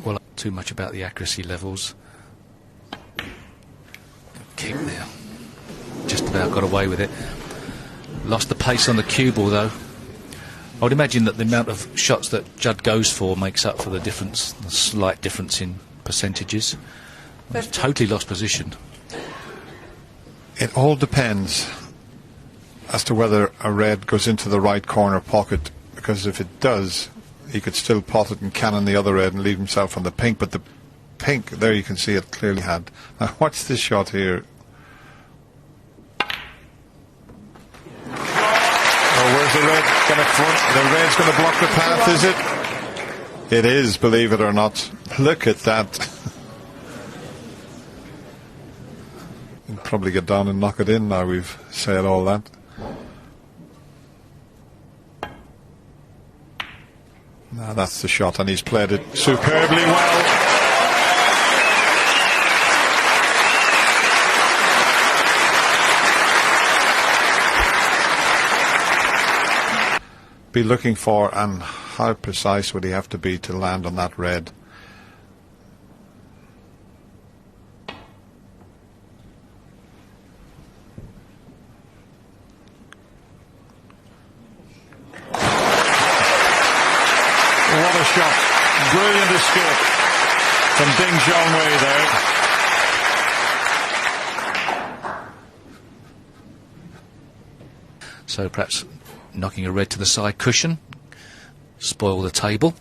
Well, too much about the accuracy levels. Kick there. Just about got away with it. Lost the pace on the cue ball, though. I would imagine that the amount of shots that Judd goes for makes up for the difference, the slight difference in percentages. He's totally lost position. It all depends as to whether a red goes into the right corner pocket, because if it does, he could still pot it and cannon the other red and leave himself on the pink. But the pink, there you can see it clearly had. Now watch this shot here. Oh, where's the red going to front? The red's going to block the path, is it? It is, believe it or not. Look at that. He'll probably get down and knock it in now we've said all that. Now that's the shot, and he's played it superbly well. Be looking for, and how precise would he have to be to land on that red? What a shot. Brilliant escape from Ding Junhui there. So perhaps knocking a red to the side cushion, spoil the table.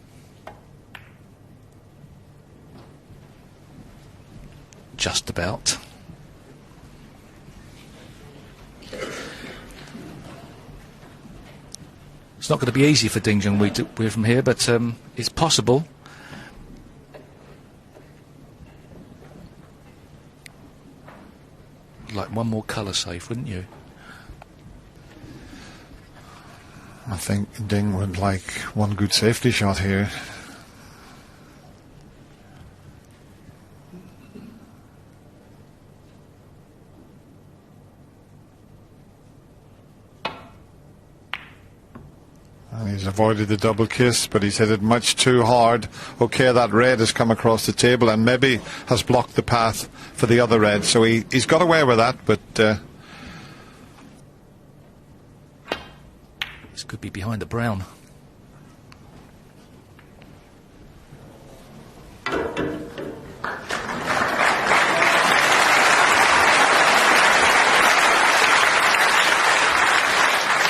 Just about. It's not going to be easy for Ding Junhui to win from here, but it's possible. Like one more colour safe, wouldn't you? I think Ding would like one good safety shot here. And he's avoided the double kiss, but he's hit it much too hard. Okay, that red has come across the table and maybe has blocked the path for the other red. So he's got away with that, but this could be behind the brown.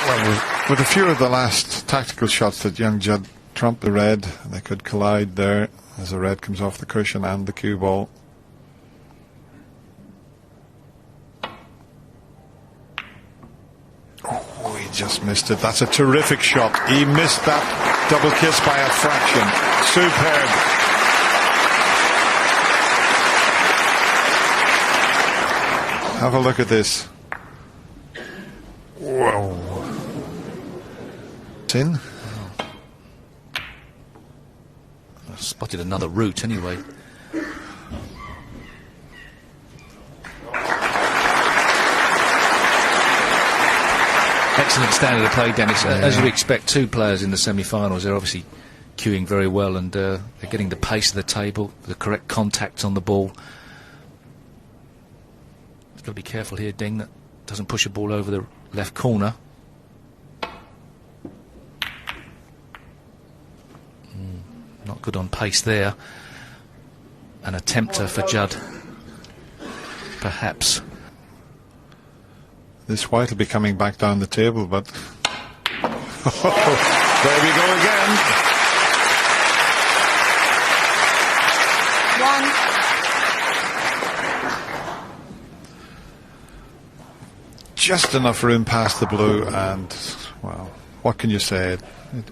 Well, with a few of the last tactical shots that young Judd trumped the red, they could collide there as the red comes off the cushion and the cue ball. Oh, he just missed it. That's a terrific shot. He missed that double kiss by a fraction. Superb. Have a look at this. Whoa. In. I spotted another route anyway. Excellent standard of play, Dennis. Yeah. As you expect, two players in the semi-finals. They're obviously cueing very well, and they're getting the pace of the table, the correct contact on the ball. He's got to be careful here, Ding, that doesn't push a ball over the left corner. Not good on pace there. An attempter for Judd, perhaps. This white will be coming back down the table, but there we go again. One. Just enough room past the blue, and well, what can you say?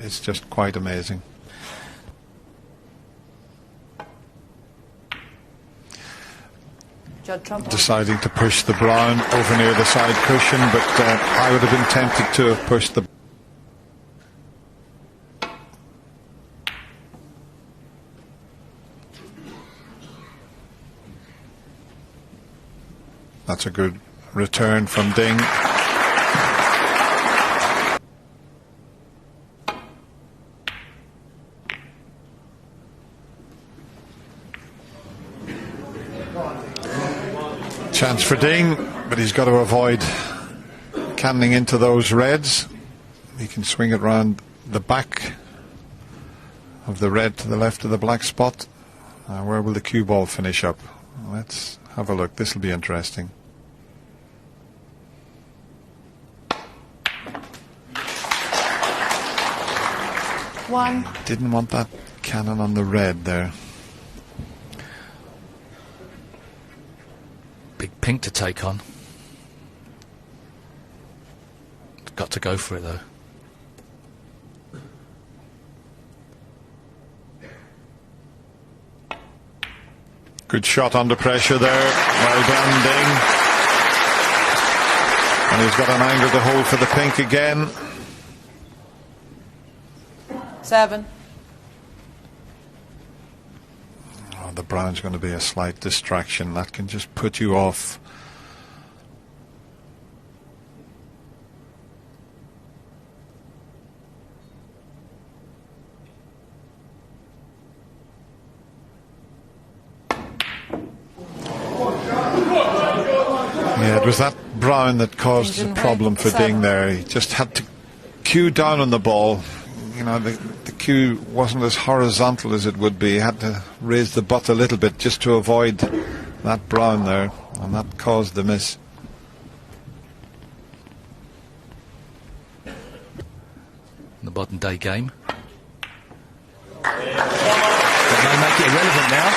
It's just quite amazing. Deciding to push the brown over near the side cushion, but I would have been tempted to have pushed the... That's a good return from Ding. Chance for Ding, but he's got to avoid cannoning into those reds. He can swing it round the back of the red to the left of the black spot. Where will the cue ball finish up? Let's have a look. This will be interesting. One. Didn't want that cannon on the red there. Big pink to take on. Got to go for it though. Good shot under pressure there. Well done, Ding. And he's got an angle to hold for the pink again. 7. Oh, the brown's going to be a slight distraction. That can just put you off. Yeah, it was that brown that caused the problem for Ding there. He just had to cue down on the ball. You know, the cue wasn't as horizontal as it would be. He had to raise the butt a little bit just to avoid that brown there, and that caused the miss. The modern day game. That may make it irrelevant now.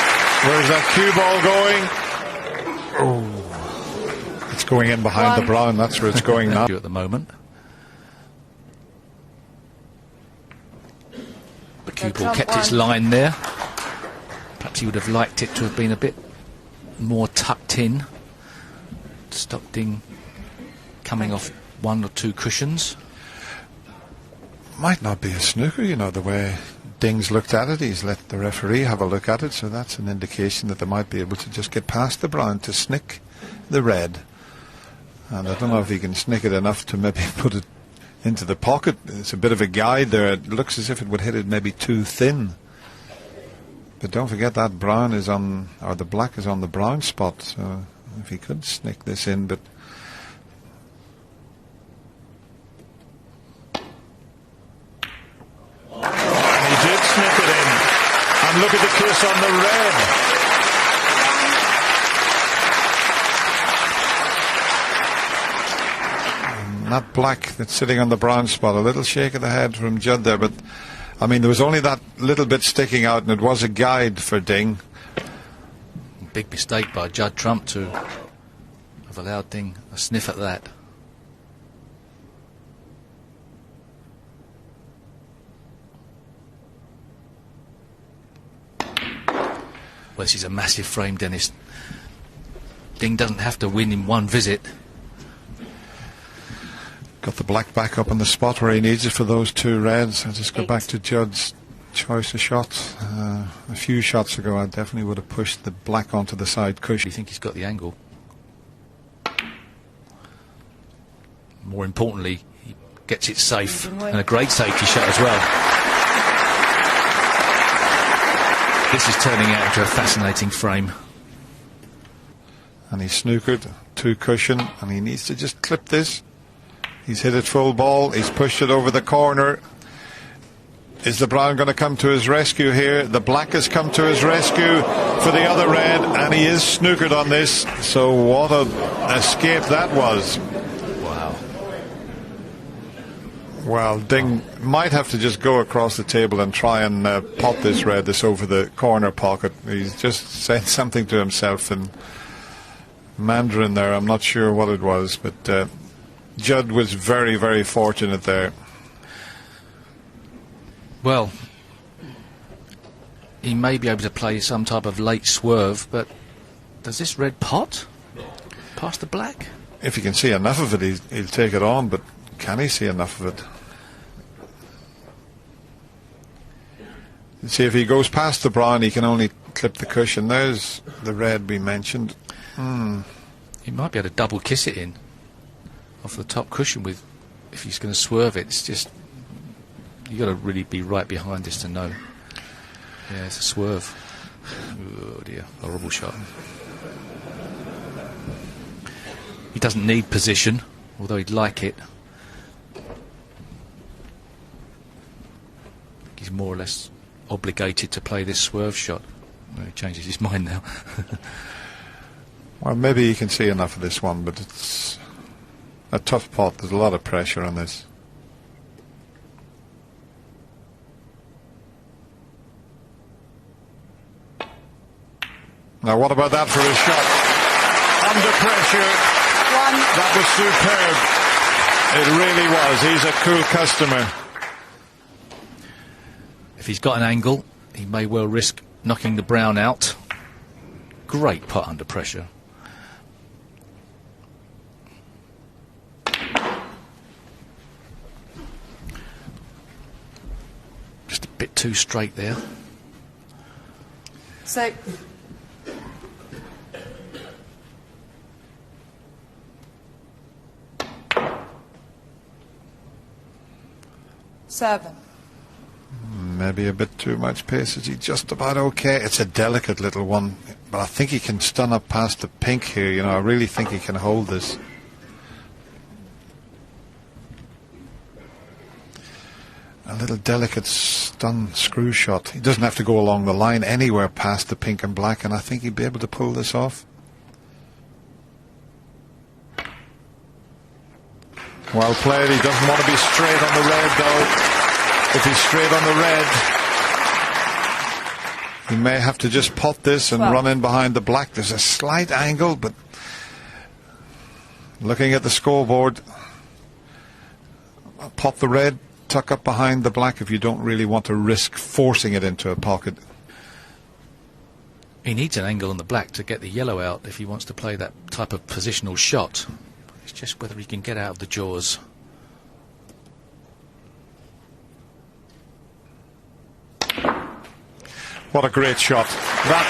Where's that cue ball going? Oh, it's going in behind the brown. That's where it's going now. At the moment. The cue ball kept its line there. Perhaps he would have liked it to have been a bit more tucked in. Stop Ding coming off 1 or 2 cushions. Might not be a snooker, you know, the way Ding's looked at it. He's let the referee have a look at it, so that's an indication that they might be able to just get past the brown to snick the red. And I don't know if he can snick it enough to maybe put it into the pocket. It's a bit of a guide there. It looks as if it would hit it maybe too thin. But don't forget that brown is on, or the black is on the brown spot. So if he could snick this in, but and he did snick it in. And look at the kiss on the red. That black that's sitting on the brown spot, a little shake of the head from Judd there, but I mean there was only that little bit sticking out and it was a guide for Ding. Big mistake by Judd Trump to have allowed Ding a sniff at that. Well, this is a massive frame, Dennis. Ding doesn't have to win in one visit. Got the black back up on the spot where he needs it for those 2 reds. I'll just go back to Judd's choice of shots. A few shots ago I definitely would have pushed the black onto the side cushion. Do you think he's got the angle? More importantly, he gets it safe, and a great safety shot as well. This is turning out into a fascinating frame. And he snookered 2 cushion and he needs to just clip this. He's hit it full ball. He's pushed it over the corner. Is the brown going to come to his rescue here? The black has come to his rescue for the other red, and he is snookered on this. So what an escape that was. Wow. Well, Ding might have to just go across the table and try and pop this red this over the corner pocket. He's just said something to himself in Mandarin there. I'm not sure what it was, but Judd was very, very fortunate there. Well, he may be able to play some type of late swerve, but does this red pot past the black? If he can see enough of it, he'll take it on, but can he see enough of it? See, if he goes past the brown, he can only clip the cushion. There's the red we mentioned. He might be able to double kiss it in off the top cushion with, if he's going to swerve it. It's just, you got to really be right behind this to know. Yeah, it's a swerve. Oh dear, horrible shot. He doesn't need position, although he'd like it. He's more or less obligated to play this swerve shot. Well, he changes his mind now. Well, maybe he can see enough of this one, but it's a tough pot. There's a lot of pressure on this. Now, what about that for a shot? Under pressure. That was superb. It really was. He's a cool customer. If he's got an angle, he may well risk knocking the brown out. Great putt under pressure. Just a bit too straight there. So, 7. Maybe a bit too much pace. Is he just about okay? It's a delicate little one, but I think he can stun up past the pink here. You know, I really think he can hold this. A little delicate stun screw shot. He doesn't have to go along the line anywhere past the pink and black, and I think he'd be able to pull this off. Well played. He doesn't want to be straight on the red, though. If he's straight on the red, he may have to just pot this and run in behind the black. There's a slight angle, but looking at the scoreboard, pot the red, tuck up behind the black if you don't really want to risk forcing it into a pocket. He needs an angle on the black to get the yellow out if he wants to play that type of positional shot. It's just whether he can get out of the jaws. What a great shot. That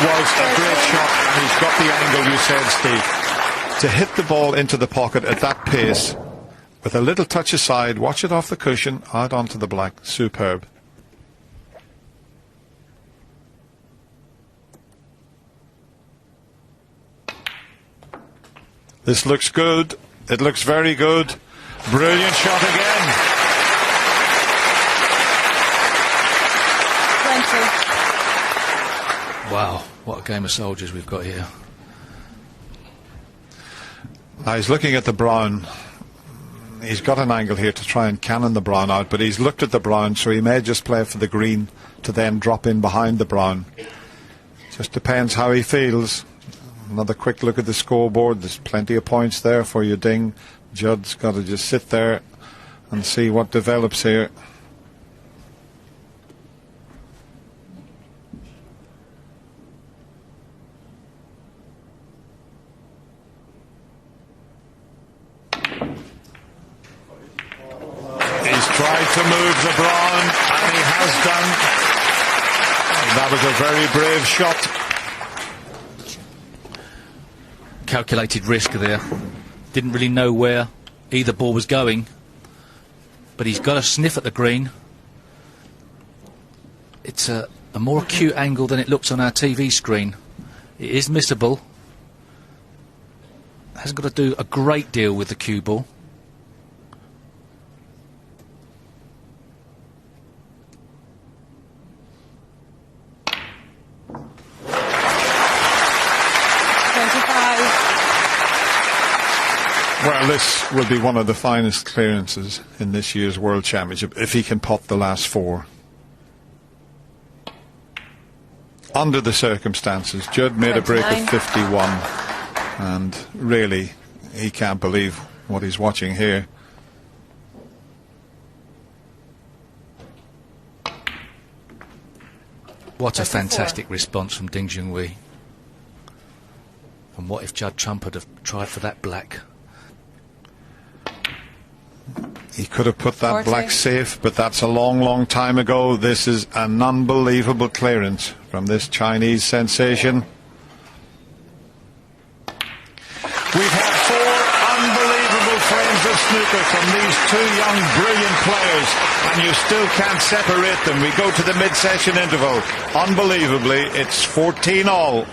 was a great shot, and he's got the angle you said, Steve. To hit the ball into the pocket at that pace, with a little touch aside, watch it off the cushion, out onto the black. Superb. This looks good. It looks very good. Brilliant shot again. 20. Wow, what a game of soldiers we've got here. Now he's looking at the brown. He's got an angle here to try and cannon the brown out, but he's looked at the brown, so he may just play for the green to then drop in behind the brown. Just depends how he feels. Another quick look at the scoreboard. There's plenty of points there for you, Ding. Judd's got to just sit there and see what develops here. Tried to move the brown, and he has done. That was a very brave shot. Calculated risk there. Didn't really know where either ball was going, but he's got a sniff at the green. It's a more acute angle than it looks on our TV screen. It is missable. Hasn't got to do a great deal with the cue ball. Well, this will be one of the finest clearances in this year's World Championship if he can pot the last 4. Under the circumstances, Judd made a break of 51, and really he can't believe what he's watching here. What a fantastic response from Ding Junhui. And what if Judd Trump had have tried for that black? He could have put that black safe, but that's a long, long time ago. This is an unbelievable clearance from this Chinese sensation. We've had 4 unbelievable frames of snooker from these 2 young, brilliant players, and you still can't separate them. We go to the mid-session interval. Unbelievably, it's 14-all.